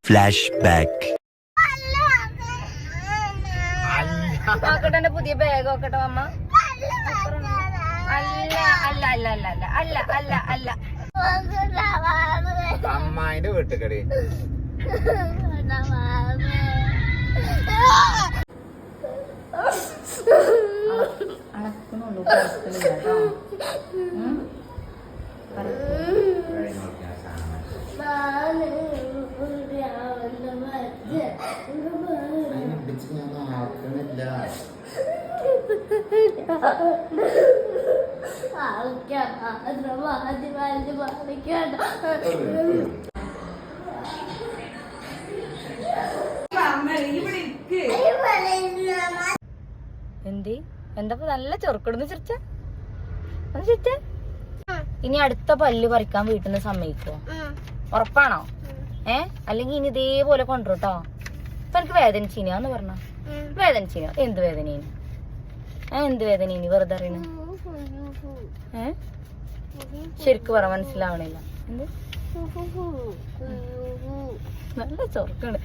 Flash back. നോക്കട്ടെ പുതിയ bag നോക്കട്ടെ അമ്മ. അല്ല അല്ല അല്ല അല്ല അല്ല അല്ല അല്ല അല്ല അമ്മായിന്റെ വീട്ടുകടി അളക്കണുള്ളൂ. എന്തി എന്താ നല്ല ചൊറുക്കിടുന്ന് ചിരിച്ച ചിരിച്ച. ഇനി അടുത്ത പല്ല് പറിക്കാൻ വീട്ടിൽ നിന്ന് സമ്മതിക്കോ? ഉറപ്പാണോ? അല്ലെങ്കിൽ ഇനി ഇതേപോലെ കൊണ്ടുട്ടോ. ഇപ്പൊ എനിക്ക് വേദനിച്ചീനാന്ന് പറഞ്ഞ വേദനിച്ചീനോ? എന്ത് വേദനീന്? എന്ത് വേദനീന് വെറുതെ അറിയണ? ശരിക്കും പറ, മനസ്സിലാവണില്ല. എന്ത് നല്ല ചൊറുക്കാണ്.